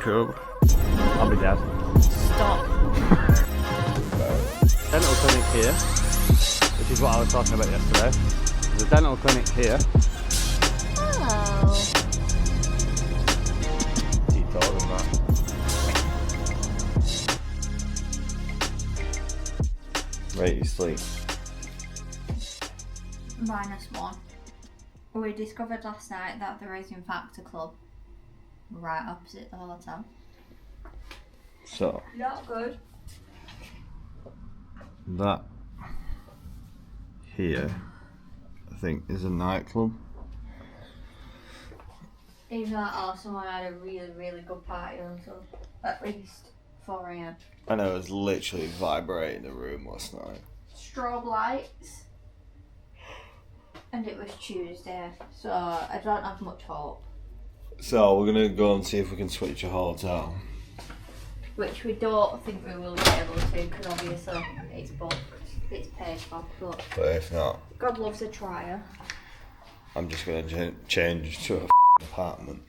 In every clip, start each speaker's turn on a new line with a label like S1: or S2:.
S1: YouTube. I'll be dead.
S2: Stop.
S1: Dental clinic here, which is what I was talking about yesterday. There's a dental clinic here.
S2: Hello.
S1: He told him that. Rate your sleep.
S2: -1. We discovered last night that there is in fact a club right opposite the hotel.
S1: So.
S2: Not good.
S1: That here, I think, is a nightclub.
S2: Even though someone had a really good party until at least 4 AM.
S1: I know, it was literally vibrating the room last night.
S2: Strobe lights. And it was Tuesday, so I don't have much hope.
S1: So we're gonna go and see if we can switch a hotel.
S2: Which we don't think we will be able to, because obviously it's booked, it's paid for, but
S1: if not,
S2: God loves a trier.
S1: I'm just gonna change to a apartment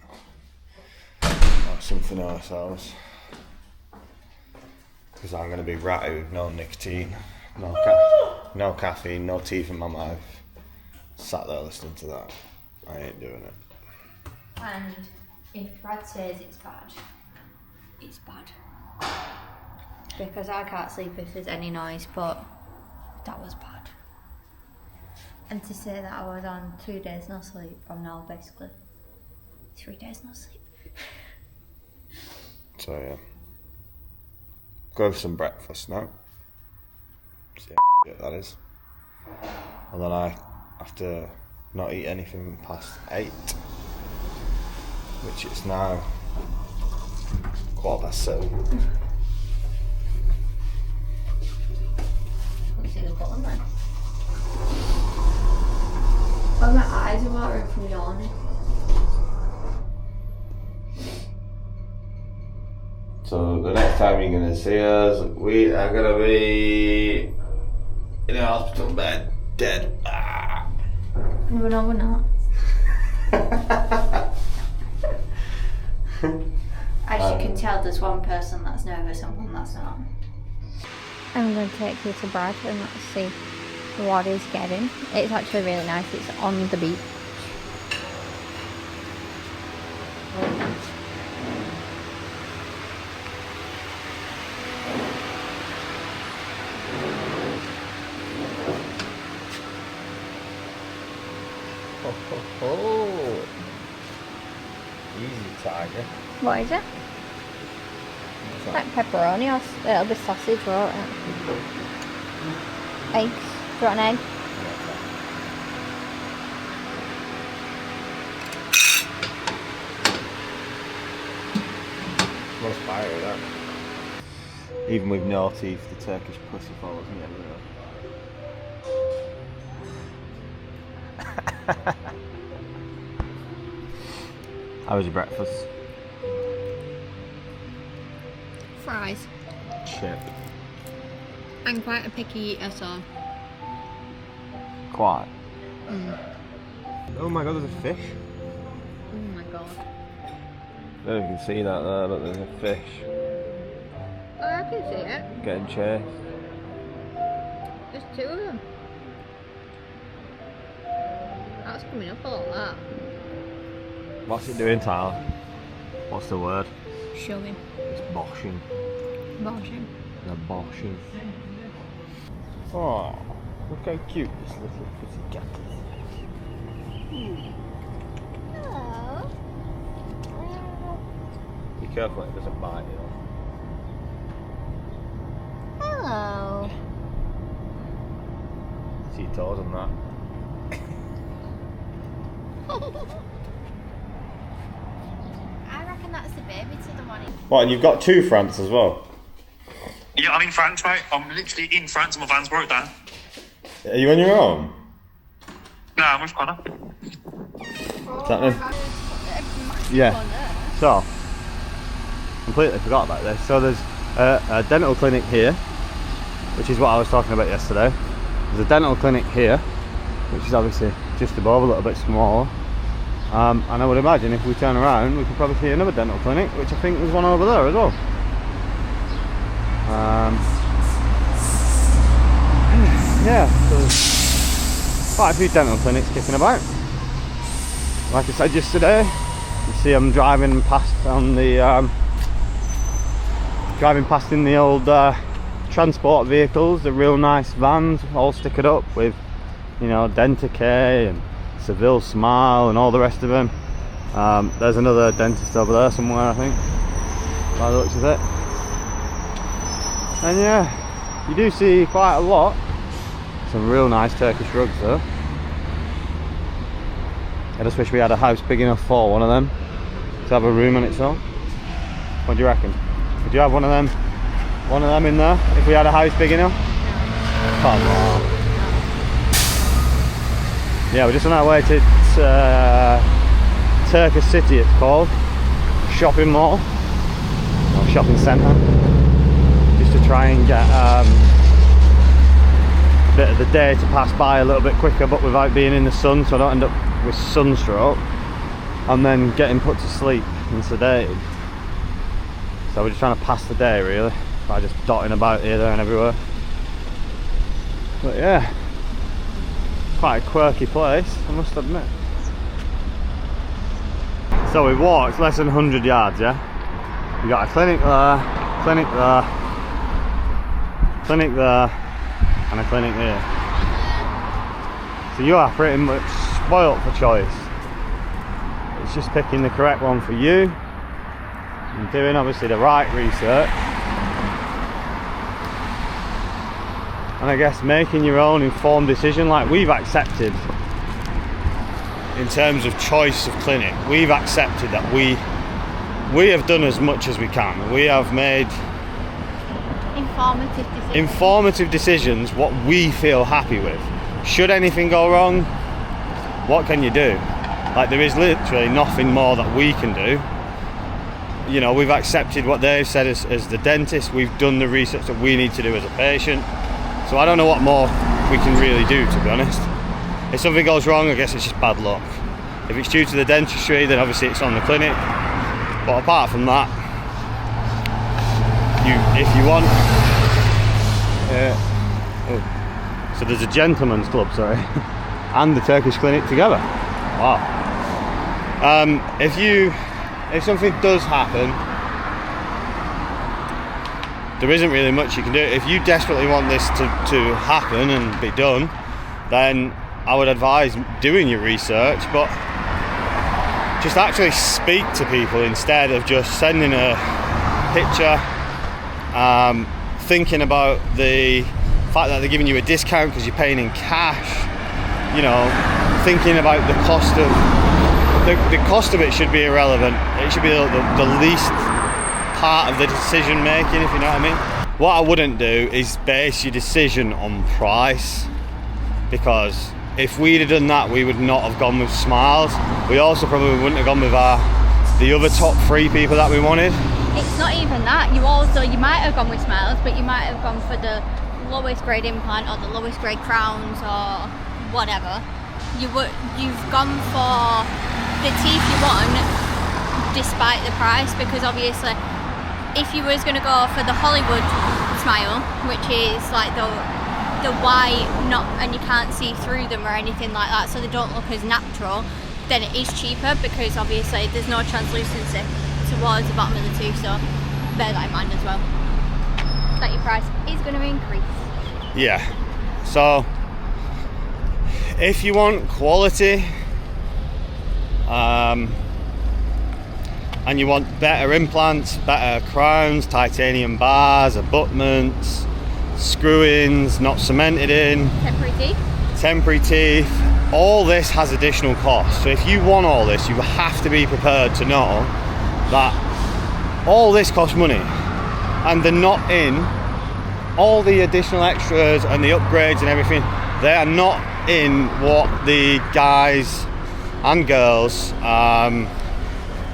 S1: or something ourselves. Because I'm gonna be ratty with no nicotine, no caffeine, no teeth in my mouth. Sat there listening to that. I ain't doing it.
S2: And if Brad says it's bad, it's bad. Because I can't sleep if there's any noise, but that was bad. And to say that I was on 2 days no sleep, I'm now basically 3 days no sleep.
S1: So yeah. Go for some breakfast now. See how that is. And then I have to not eat anything past 8. Which it's now 7:15.
S2: Let's see the bottom then. Oh, my eyes are watering from yawning.
S1: So the next time you're gonna see us, we are gonna be in a hospital bed, dead.
S2: No, we're not. As you can tell, there's one person that's nervous and one that's not. I'm going to take you to Brad and let's see what he's getting. It's actually really nice, it's on the beach.
S1: Oh, easy tiger.
S2: What is it? It's like pepperoni or it'll be sausage, won't it? Eggs. Do you want an egg?
S1: Most fiery that. Even with no teeth, the Turkish pussy follows me everywhere. How was your breakfast?
S2: Fries.
S1: Chip.
S2: I'm quite a picky eater, so.
S1: Quite. Oh my god, there's a fish.
S2: Oh my god.
S1: I don't know if you can see that there, but there's a fish.
S2: Oh, I can see it.
S1: Getting chased.
S2: There's 2 of them. That's coming up a lot, that.
S1: What's it doing, Tyler? What's the word?
S2: Showing.
S1: It's boshing.
S2: Boshing.
S1: They're boshing. Oh, look how cute this little pussy cat is.
S2: Hello.
S1: Be careful it doesn't bite you.
S2: Hello.
S1: See your toes on that.
S2: I reckon that's the baby to the one in.
S1: What, and you've got 2 France as well?
S3: Yeah, I'm in France, mate. I'm literally in France and my van's broke down.
S1: Are you on your own?
S3: No, I'm with Connor.
S1: Is that it? Yeah. So, completely forgot about this. So there's a dental clinic here, which is what I was talking about yesterday. There's a dental clinic here, which is obviously just above, a little bit smaller. And I would imagine if we turn around we could probably see another dental clinic, which I think there's one over there as well. Yeah, so there's quite a few dental clinics kicking about. Like I said yesterday, you see them driving past on the in the old transport vehicles, the real nice vans, all stickered up with, you know, Dentacare and Seville Smile and all the rest of them. There's another dentist over there somewhere, I think, by the looks of it. And yeah, you do see quite a lot. Some real nice Turkish rugs though. I just wish we had a house big enough for one of them to have a room on its own. What do you reckon? Would you have one of them in there if we had a house big enough? Come on. Yeah, we're just on our way to Terracity, it's called. Shopping mall or shopping centre. Just to try and get a bit of the day to pass by a little bit quicker, but without being in the sun, so I don't end up with sunstroke and then getting put to sleep and sedated. So we're just trying to pass the day really by just dotting about here, there and everywhere. But yeah, quite a quirky place, I must admit. So we've walked less than 100 yards, yeah? We got a clinic there, clinic there, clinic there, and a clinic here. So you are pretty much spoilt for choice. It's just picking the correct one for you and doing obviously the right research, and I guess making your own informed decision. Like we've accepted, in terms of choice of clinic, we've accepted that we have done as much as we can. We have made informative decisions what we feel happy with. Should anything go wrong, what can you do? Like there is literally nothing more that we can do. You know, we've accepted what they've said as the dentist. We've done the research that we need to do as a patient. So I don't know what more we can really do, to be honest. If something goes wrong, I guess it's just bad luck. If it's due to the dentistry, then obviously it's on the clinic. But apart from that, if you want, so there's a gentleman's club, sorry, and the Turkish clinic together. Wow. If something does happen, there isn't really much you can do. If you desperately want this to happen and be done, then I would advise doing your research, but just actually speak to people instead of just sending a picture, thinking about the fact that they're giving you a discount because you're paying in cash, you know, thinking about the cost of the cost of it should be irrelevant. It should be the least part of the decision making, if you know what I mean. What I wouldn't do is base your decision on price, because if we'd have done that, we would not have gone with Smiles. We also probably wouldn't have gone with the other top 3 people that we wanted.
S2: It's not even that. You might have gone with Smiles, but you might have gone for the lowest grade implant or the lowest grade crowns or whatever. You've gone for the teeth you want despite the price, because obviously if you was going to go for the Hollywood smile, which is like the white, and you can't see through them or anything like that, so they don't look as natural, then it is cheaper, because obviously there's no translucency towards the bottom of the tooth, so bear that in mind as well, that your price is going to increase.
S1: Yeah, so if you want quality and you want better implants, better crowns, titanium bars, abutments, screw-ins, not cemented in, temporary teeth, all this has additional costs. So if you want all this, you have to be prepared to know that all this costs money, and they're not in all the additional extras and the upgrades and everything. They are not in what the guys and girls,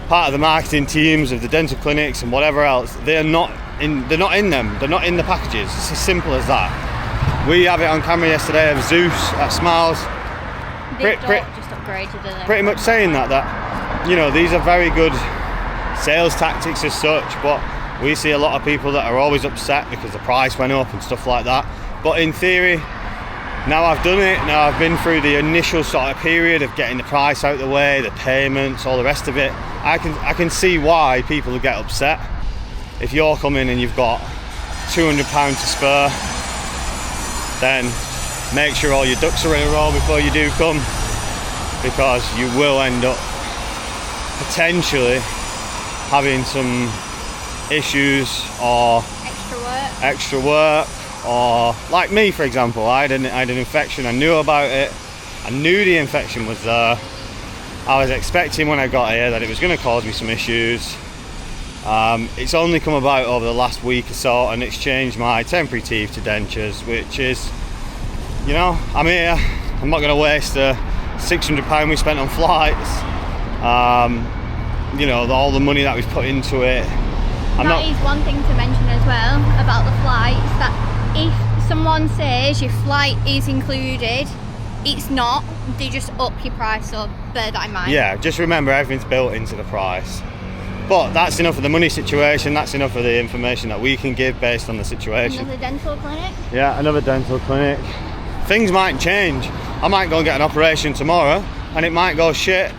S1: part of the marketing teams of the dental clinics and whatever else, they're not in them. They're not in the packages. It's as simple as that. We have it on camera yesterday of Zeus at Smiles.
S2: upgraded it.
S1: Pretty much saying that you know, these are very good sales tactics as such, but we see a lot of people that are always upset because the price went up and stuff like that. But in theory, now I've done it, now I've been through the initial sort of period of getting the price out of the way, the payments, all the rest of it, I can see why people will get upset. If you're coming and you've got £200 to spare, then make sure all your ducks are in a row before you do come, because you will end up potentially having some issues or extra work, or like me, for example, I had an infection. I knew about it, I knew the infection was there. I was expecting when I got here that it was going to cause me some issues. It's only come about over the last week or so, and it's changed my temporary teeth to dentures, which is, you know, I'm here, I'm not going to waste the £600 we spent on flights, you know, all the money that we've put into it.
S2: That is one thing to mention as well about the flights, that if someone says your flight is included, it's not. They just up your price, so bear that in mind.
S1: Yeah, just remember everything's built into the price. But that's enough of the money situation, that's enough of the information that we can give based on the situation.
S2: Another dental clinic?
S1: Yeah, another dental clinic. Things might change. I might go and get an operation tomorrow and it might go shit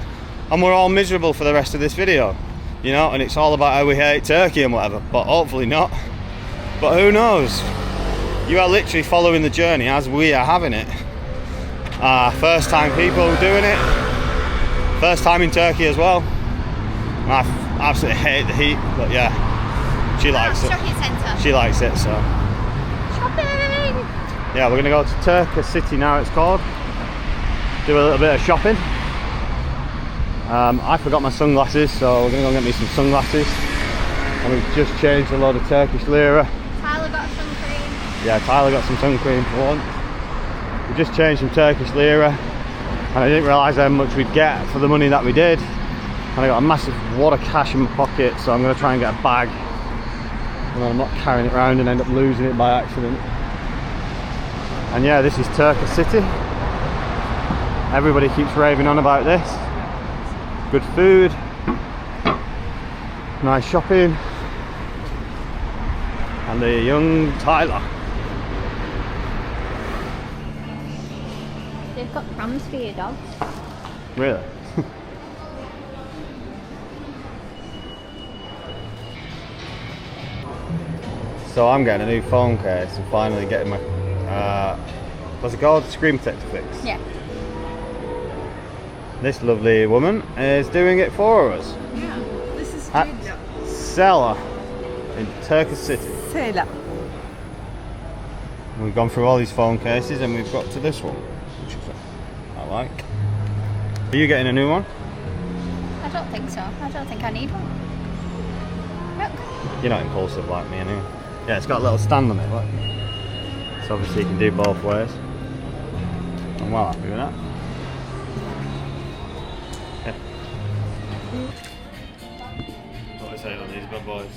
S1: and we're all miserable for the rest of this video. You know, and it's all about how we hate Turkey and whatever, but hopefully not. But who knows? You are literally following the journey as we are having it. First time people doing it. First time in Turkey as well. I absolutely hate the heat, but yeah, she likes it.
S2: Shopping centre.
S1: She likes it, so.
S2: Shopping!
S1: Yeah, we're gonna go to Terracity now, it's called. Do a little bit of shopping. I forgot my sunglasses, so we're gonna go and get me some sunglasses. And we've just changed a load of Turkish lira.
S2: Tyler got sun cream.
S1: Yeah, Tyler got some sun cream for once. We just changed some Turkish lira, and I didn't realise how much we'd get for the money that we did. And I got a massive wad of cash in my pocket, so I'm going to try and get a bag, and I'm not carrying it around and end up losing it by accident. And yeah, this is Terracity. Everybody keeps raving on about this. Good food, nice shopping, and the young Tyler.
S2: They've got crumbs for your dogs.
S1: Really? So I'm getting a new phone case and finally getting my, what's it called? Screen protector fix.
S2: Yeah.
S1: This lovely woman is doing it for us.
S4: Yeah, this is
S1: At
S4: good.
S1: Seller in Terracity.
S4: Sela.
S1: We've gone through all these phone cases and we've got to this one, which I like. Are you getting a new one?
S2: I don't think so. I don't think I need one. Look.
S1: You're not impulsive like me anyway. Yeah, it's got a little stand on it, look. So obviously you can do both ways. I'm well happy with that. Yeah. What are we saying on these bad boys?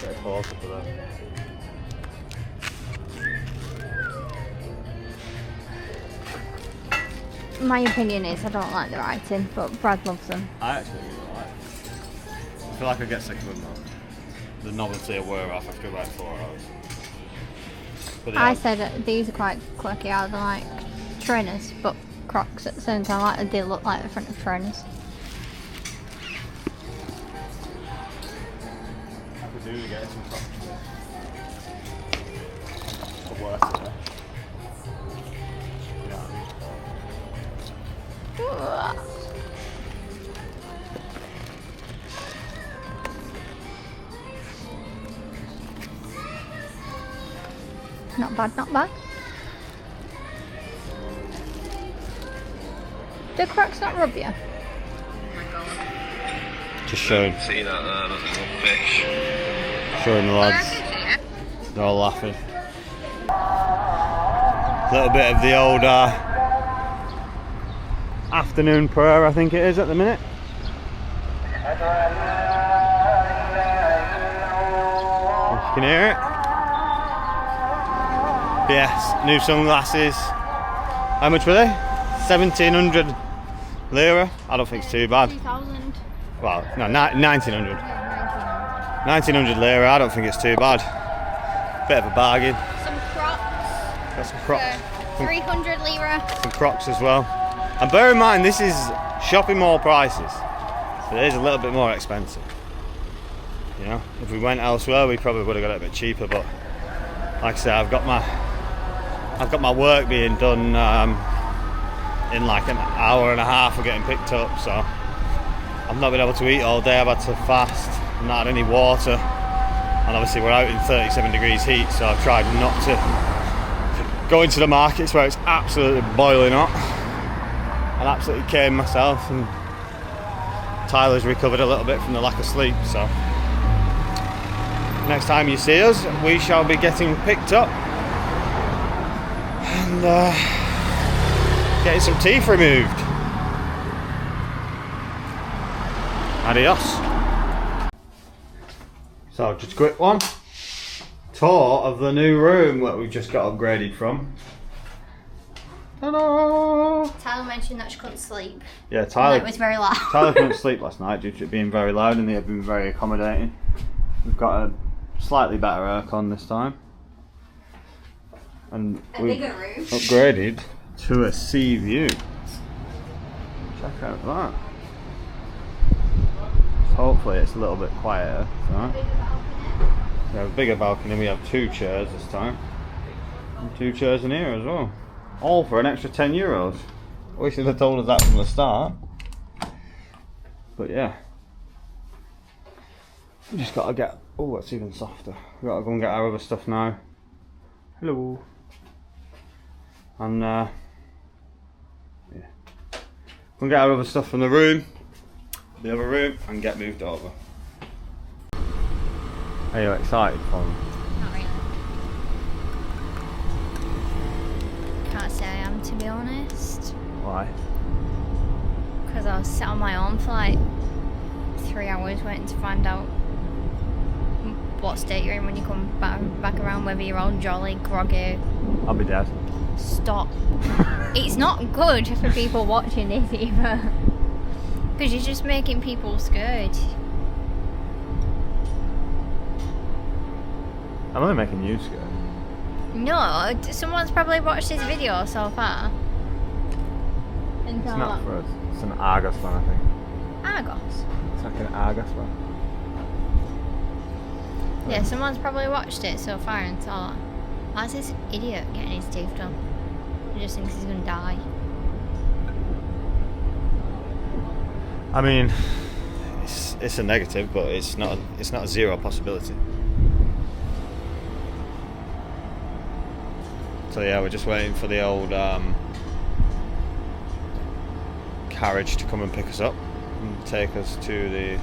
S1: Get a close up of that.
S2: My opinion is I don't like the writing, but Brad loves them.
S1: I actually really like it. I feel like I get sick of them though. The novelty will wear off after about 4 hours. But
S2: I said these are quite quirky. I like trainers, but Crocs at the same time. Like they look like the front of trainers.
S1: I could do to get some Crocs. The worst of it. You know what I mean?
S2: Not bad, not bad. Do Crocs not rub you?
S1: Just showing.
S3: See that little fish.
S1: Showing the lads. They're all laughing. A little bit of the old afternoon prayer, I think it is at the minute. If you can hear it. Yes, new sunglasses. How much were they? 1,700 lira. I don't think it's too bad.
S2: 2,000.
S1: Well, no, 1900. 1900 lira. I don't think it's too bad. Bit of a bargain.
S2: Some Crocs.
S1: Got some Crocs.
S2: 300 lira.
S1: Some Crocs as well. And bear in mind, this is shopping mall prices, so it is a little bit more expensive. You know, if we went elsewhere, we probably would have got it a bit cheaper. But like I said, I've got my work being done in like an hour and a half of getting picked up. So I've not been able to eat all day. I've had to fast. I've not had any water, and obviously we're out in 37 degrees heat. So I've tried not to go into the markets where it's absolutely boiling hot. I absolutely came myself, and Tyler's recovered a little bit from the lack of sleep, so next time you see us we shall be getting picked up and getting some teeth removed. Adios. So just a quick one. Tour of the new room that we've just got upgraded from. Ta-da!
S2: Tyler mentioned that she couldn't sleep.
S1: Yeah, Tyler.
S2: It was very loud.
S1: Tyler couldn't sleep last night due to it being very loud, and they have been very accommodating. We've got a slightly better aircon this time, and we've
S2: bigger room.
S1: upgraded to a sea view. Check out that. So hopefully it's a little bit quieter. So. We have a bigger balcony. We have 2 chairs this time, and 2 chairs in here as well. All for an extra €10. We should have told us that from the start. But yeah. We just gotta get, oh, it's even softer. We gotta go and get our other stuff now. Hello. And yeah. Go and get our other stuff from the room, the other room, and get moved over. Are you excited for them?
S2: Not really. Can't say I am, to be honest.
S1: Why?
S2: Because I was sat on my own for like 3 hours waiting to find out what state you're in when you come back around, whether you're all jolly, groggy.
S1: I'll be dead.
S2: Stop. It's not good for people watching this either. Because you're just making people scared.
S1: I'm only making you scared.
S2: No, someone's probably watched this video so far. And
S1: It's not for us. It's an Argos one, I think.
S2: Argos?
S1: It's like an Argos one.
S2: Yeah, someone's probably watched it so far and thought, why's this idiot getting his teeth done? He just thinks he's gonna die.
S1: I mean, it's a negative, but it's not a zero possibility. So yeah, we're just waiting for the old carriage to come and pick us up and take us to the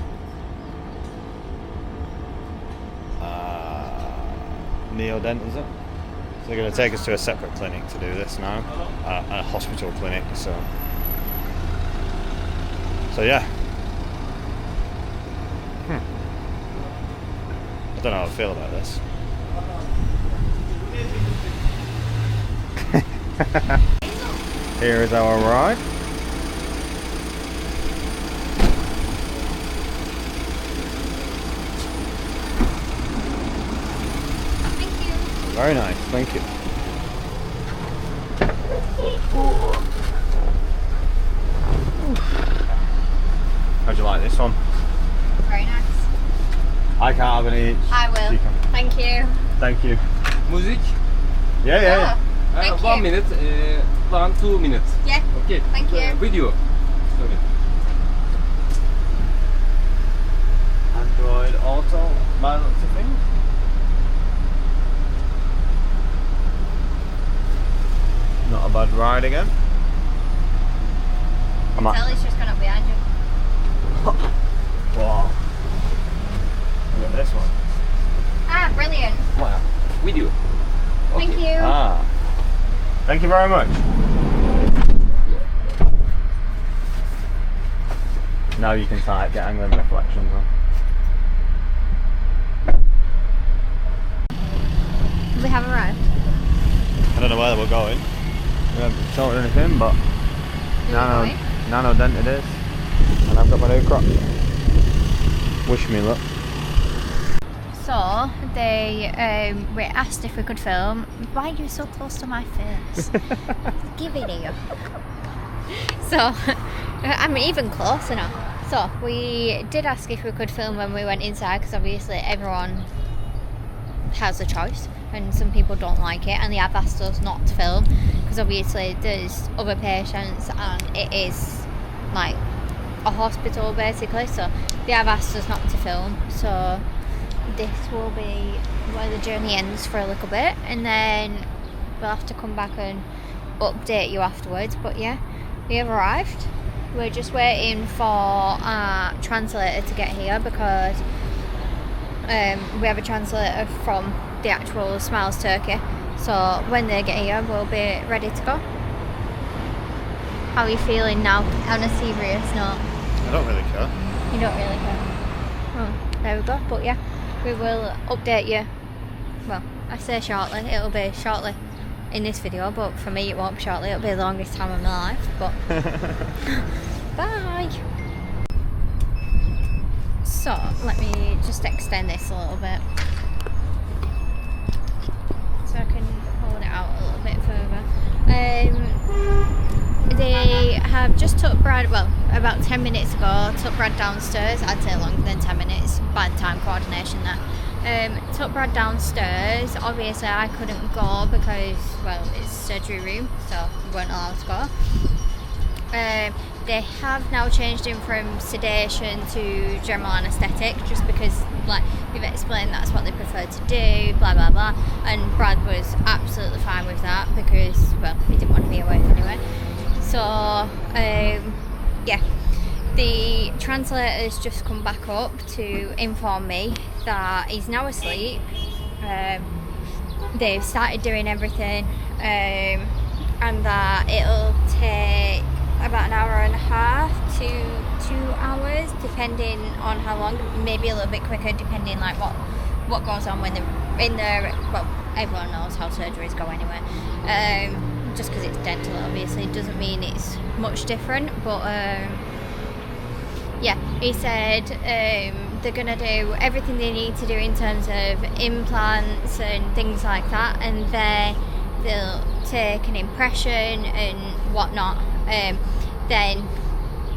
S1: Nanodent, is it? So they're going to take us to a separate clinic to do this now, a hospital clinic. So yeah. I don't know how I feel about this. Here is our ride.
S2: Thank you.
S1: Very nice, thank you. How'd you like this one?
S2: Very nice.
S1: I can't have any.
S2: I will.
S1: You can.
S2: Thank you.
S1: Thank you.
S4: Music?
S1: Yeah.
S2: Thank
S4: 1
S2: you.
S4: minute, 2 minutes.
S2: Yeah.
S4: Okay.
S2: Thank you.
S4: Video. Sorry.
S1: Android Auto, by the looks of things. Not a bad ride again.
S2: Telly's just gone up behind you.
S1: Wow. Look at this one.
S2: Ah, brilliant.
S4: Wow. Video.
S2: Thank you.
S1: Ah. Thank you very much. Now you can start get angling reflections on.
S2: We have arrived.
S1: I don't know where we're going. We haven't told anything, but
S2: Where are we going?
S1: Nanodent it is. And I've got my new crop. Wish me luck.
S2: So they we asked if we could film. Why are you so close to my face? Give it here. So I'm even closer now. So we did ask if we could film when we went inside, because obviously everyone has a choice and some people don't like it, and they have asked us not to film because obviously there's other patients and it is like a hospital basically, so they have asked us not to film. So this will be where the journey ends for a little bit, and then we'll have to come back and update you afterwards. But yeah, we have arrived. We're just waiting for our translator to get here, because we have a translator from the actual Smiles Turkey, so when they get here we'll be ready to go. How are you feeling now on a serious note?
S1: I don't really care.
S2: You don't really care? Oh, there we go. But yeah, we will update you. Well, I say shortly, it'll be shortly in this video, but for me it won't be shortly, it'll be the longest time of my life. But bye! So, let me just extend this a little bit so I can hold it out a little bit further. They have just took Brad, well, about 10 minutes ago, took Brad downstairs. I'd say longer than 10 minutes, bad time coordination there. Took Brad downstairs. Obviously I couldn't go because, well, it's surgery room, so we weren't allowed to go. They have now changed him from sedation to general anaesthetic, just because, like, we've explained that's what they prefer to do, blah blah blah, and Brad was absolutely fine with that because, well, he didn't want to be awake anyway. So yeah, the translator's just come back up to inform me that he's now asleep. They've started doing everything, and that it'll take about an hour and a half to 2 hours, depending on how long, maybe a little bit quicker depending like what goes on when they're in there. Well, everyone knows how surgeries go anyway. Just because it's dental obviously doesn't mean it's much different, but yeah, he said they're gonna do everything they need to do in terms of implants and things like that, and they'll take an impression and whatnot. Then,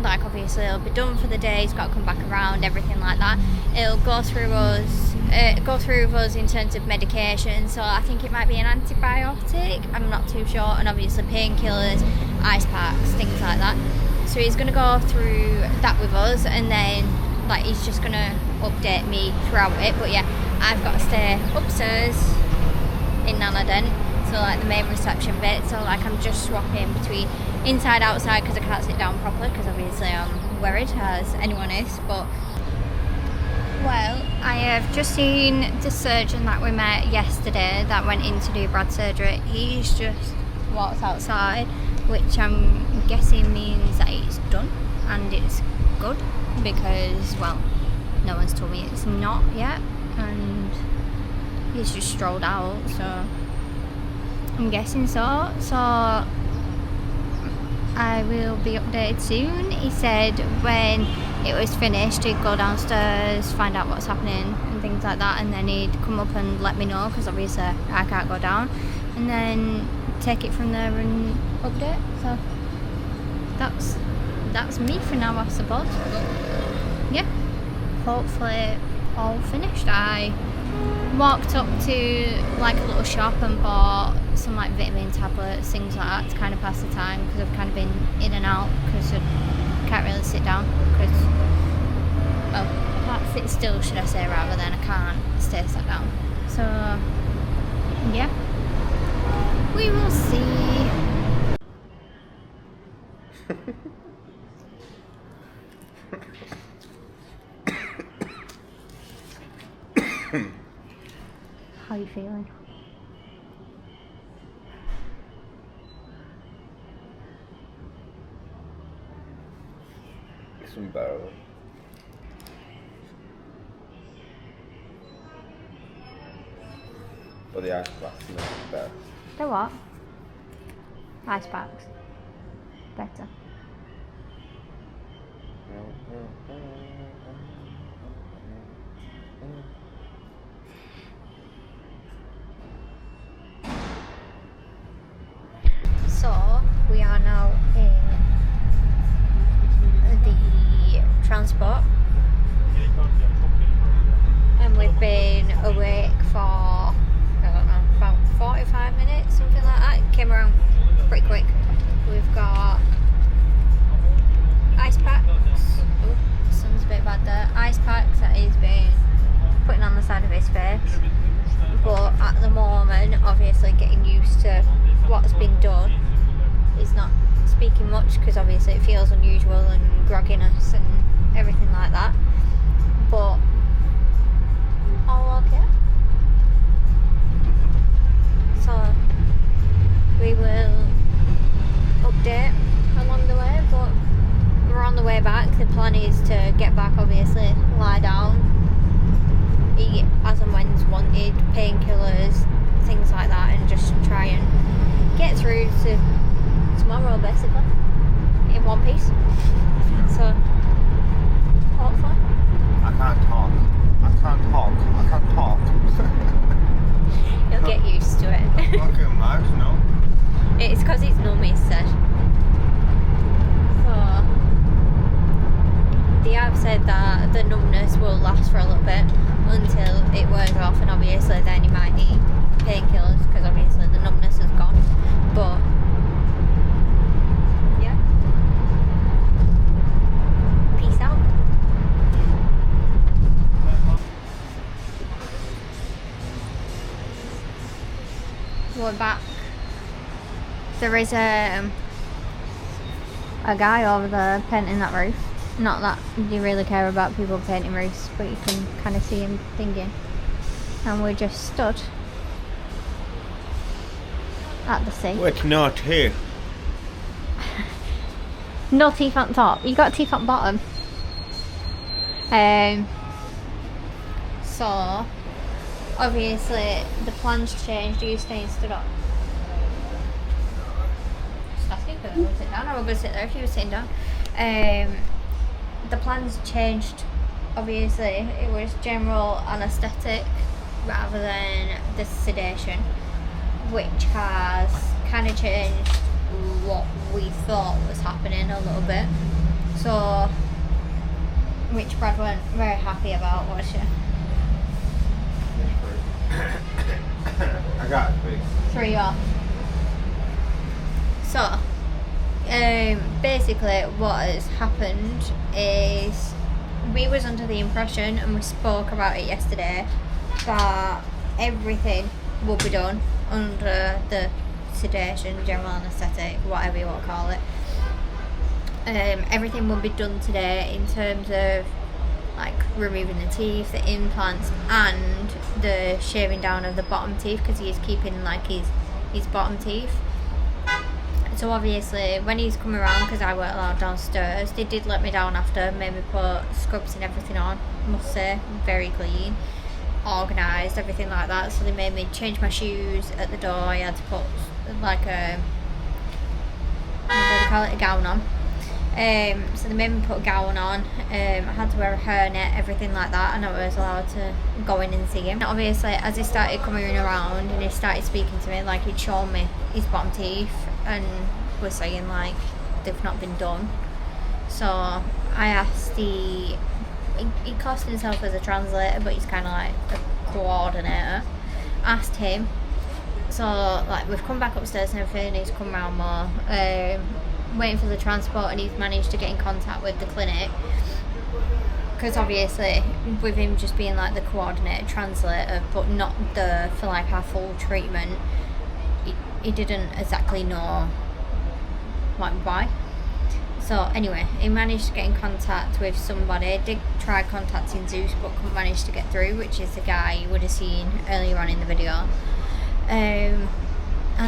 S2: like, obviously it'll be done for the day, he's got to come back around, everything like that. It'll go through with us in terms of medication, so I think it might be an antibiotic, I'm not too sure, and obviously painkillers, ice packs, things like that. So he's going to go through that with us, and then, like, he's just going to update me throughout it. But yeah, I've got to stay upstairs in Nanodent, so like the main reception bit, so like I'm just swapping between inside outside because I can't sit down properly, because obviously I'm worried, as anyone is. But well, I have just seen the surgeon that we met yesterday that went in to do Brad's surgery. He's just walked outside, which I'm guessing means that it's done and it's good, because, well, no one's told me it's not yet, and he's just strolled out, so I'm guessing so. So I will be updated soon. He said when it was finished he'd go downstairs, find out what's happening and things like that, and then he'd come up and let me know, because obviously I can't go down, and then take it from there and update. So that's me for now, I suppose. Yeah, hopefully all finished. I walked up to like a little shop and bought some like vitamin tablets, things like that, to kind of pass the time, because I've kind of been in and out because I can't really sit down, because, well, I can't sit still, should I say, rather than I can't stay sat down. So yeah, we will see. How are you feeling?
S4: It's unbearable. But the ice packs make it better.
S2: The what? Ice packs. Better. So we are now in the transport, and we've been awake for, I don't know, about 45 minutes, something like that. It came around pretty quick. We've got ice packs. Oh, sun's a bit bad there. Ice packs that he's been putting on the side of his face. But at the moment, obviously getting used to what's been done, he's not speaking much because obviously it feels unusual and grogginess and everything like that. But all okay. So we will update along the way, but we're on the way back. The plan is to get back, obviously, lie down, eat as and when's wanted, painkillers, things like that, and just try and get through to tomorrow, basically, in one piece. So, hopefully.
S4: I can't talk. I can't talk. I can't talk.
S2: You'll get used to it.
S4: Fucking much, no?
S2: It's because it's numb, he said. So, they have said that the numbness will last for a little bit until it wears off, and obviously then you might need painkillers because obviously the numbness is gone. But yeah, peace out. We're back. There is a guy over there painting that roof. Not that you really care about people painting roofs, but you can kind of see him thinking. And we just stood at the sea.
S4: Wait, not here.
S2: No teeth on top. You got teeth on bottom. So obviously the plan's changed. Are you staying stood up? Just asking if we're going to sit down. I was going to sit there if you were sitting down. The plan's changed. Obviously it was general anaesthetic rather than the sedation, which has kind of changed what we thought was happening a little bit. So, which Brad weren't very happy about, was she?
S4: I got it.
S2: 3 off. So, basically what has happened is we was under the impression, and we spoke about it yesterday, that everything will be done under the sedation, general anaesthetic, whatever you want to call it. Everything will be done today in terms of like removing the teeth, the implants, and the shaving down of the bottom teeth, because he's keeping like his bottom teeth. So obviously when he's come around, because I weren't allowed downstairs, they did let me down after, made me put scrubs and everything on, must say, very clean, organised, everything like that. So they made me change my shoes at the door. I had to put like a, what do they call it, a gown on. So they made me put a gown on. I had to wear a hairnet, everything like that, and I was allowed to go in and see him. Obviously as he started coming around and he started speaking to me, like he'd shown me his bottom teeth and was saying like they've not been done. So I asked he classed himself as a translator, but he's kind of like a coordinator. Asked him. So like we've come back upstairs and everything, he's come round more, waiting for the transport, and he's managed to get in contact with the clinic, because obviously with him just being like the coordinator translator but not the for like our full treatment, he didn't exactly know like why. So anyway, he managed to get in contact with somebody. Did try contacting Zeus but couldn't manage to get through, which is the guy you would have seen earlier on in the video. And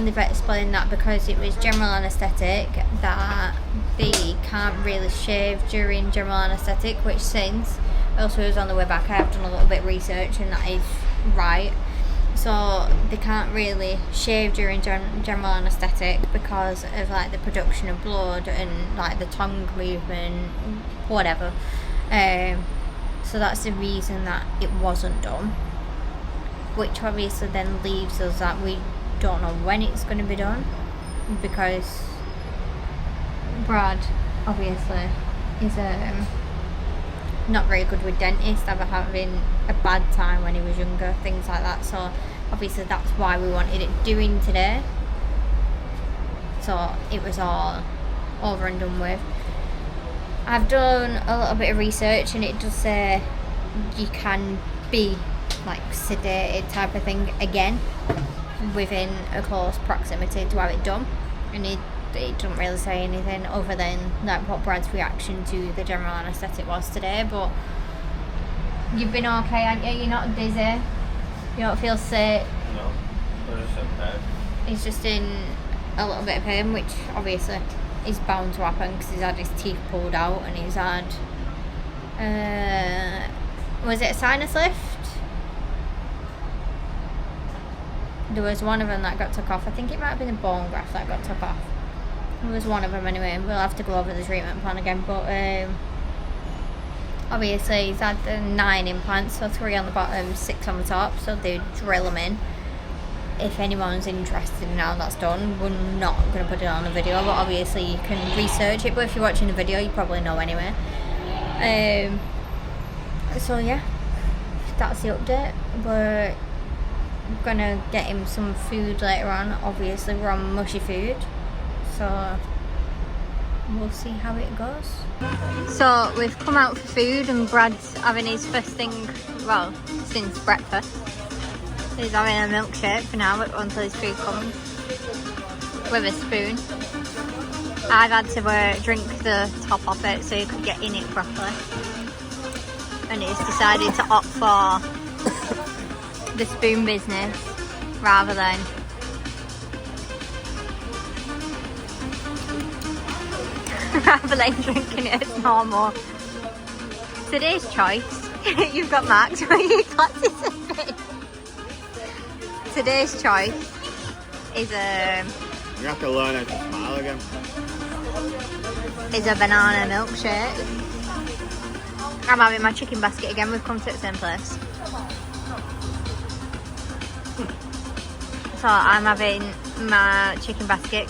S2: they've explained that because it was general anaesthetic, that they can't really shave during general anaesthetic, which since also was on the way back, I have done a little bit of research and that is right. so they can't really shave during general anaesthetic because of like the production of blood and like the tongue movement, whatever. So that's the reason that it wasn't done, which obviously then leaves us that we don't know when it's going to be done, because Brad obviously is not very good with dentists, ever having a bad time when he was younger, things like that. So obviously that's why we wanted it doing today, so it was all over and done with. I've done a little bit of research and it does say you can be like sedated type of thing again within a close proximity to have it done, and it doesn't really say anything other than like what Brad's reaction to the general anaesthetic was today. But you've been okay, aren't you? You're not dizzy, you don't feel sick?
S4: No, I'm just in bed.
S2: He's just in a little bit of pain, which obviously is bound to happen because he's had his teeth pulled out and he's had was it a sinus lift? There was one of them that got took off. I think it might have been a bone graft that got took off. There was one of them anyway. We'll have to go over the treatment plan again, but obviously he's had the 9 implants, so 3 on the bottom, 6 on the top, so they drill them in. If anyone's interested in how that's done, we're not going to put it on a video, but obviously you can research it, but if you're watching the video you probably know anyway. So yeah, that's the update. We're gonna get him some food later on. Obviously we're on mushy food, so we'll see how it goes. So we've come out for food and Brad's having his first thing, well, since breakfast. He's having a milkshake for now until his food comes, with a spoon. I've had to drink the top off it so he could get in it properly, and he's decided to opt for the spoon business rather than drinking it as normal. Today's choice, you've got marks where you participate. Today's choice is
S4: You have to learn how to smile again.
S2: a banana milkshake. I'm having my chicken basket again. We've come to the same place. So I'm having my chicken basket.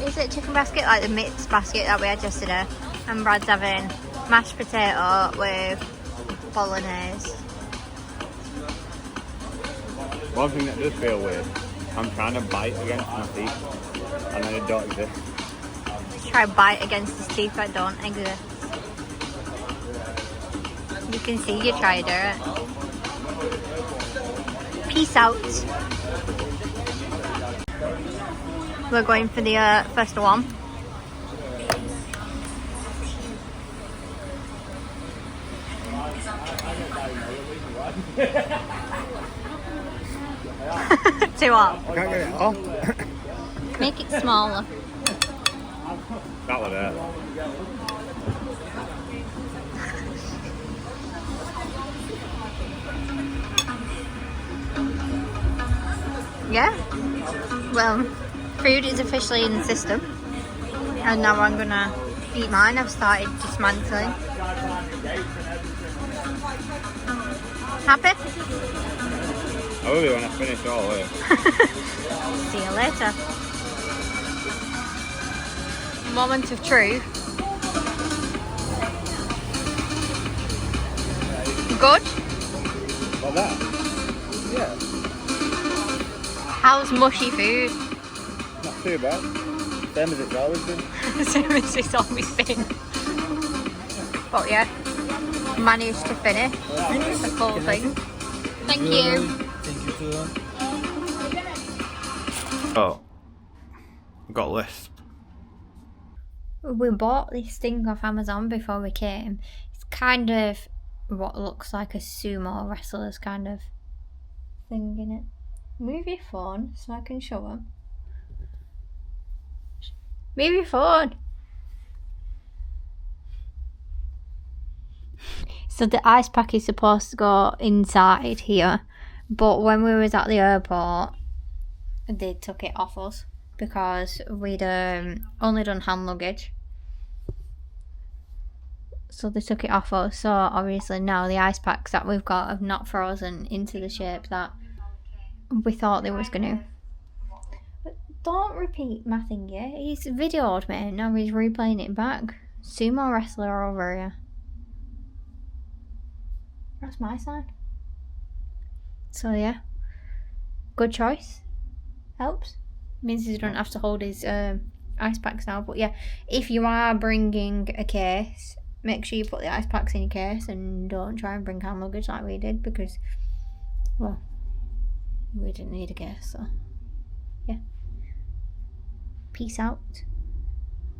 S2: Is it chicken basket? Like the mixed basket that we had yesterday. And Brad's having mashed potato with bolognese.
S4: One thing that does feel weird, I'm trying to bite against my teeth and then it don't exist.
S2: Try bite against his teeth that don't exist. You can see you try to do it. Peace out. We're going for the first one. Two up.
S4: I can't get it off.
S2: Make it smaller.
S4: That was it.
S2: Yeah. Well, food is officially in the system. And now I'm gonna eat mine. I've started dismantling. Happy?
S4: I will be when I finish all of it.
S2: See you later. Moment of truth. Good?
S4: Like that? Yeah.
S2: How's mushy food?
S4: Not too bad. Same as it's always been.
S2: Same as it's always been. But yeah, managed to finish the full thing. Thank you.
S4: Thank you too.
S1: Oh, got Lisp.
S2: We bought this thing off Amazon before we came. It's kind of what looks like a sumo wrestler's kind of thing in it. Move your phone so I can show them. Move your phone. So the ice pack is supposed to go inside here, But when we was at the airport, they took it off us because we'd only done hand luggage. So they took it off us. So obviously now the ice packs that we've got have not frozen into the shape that we thought they was going to. Don't repeat my thing, yeah? He's videoed me and now he's replaying it back. Sumo wrestler over here. That's my sign. So yeah. Good choice. Helps. Means he doesn't have to hold his ice packs now. But yeah, if you are bringing a case, make sure you put the ice packs in your case and don't try and bring hand luggage like we did because, well, we didn't need a case, so yeah. Peace out.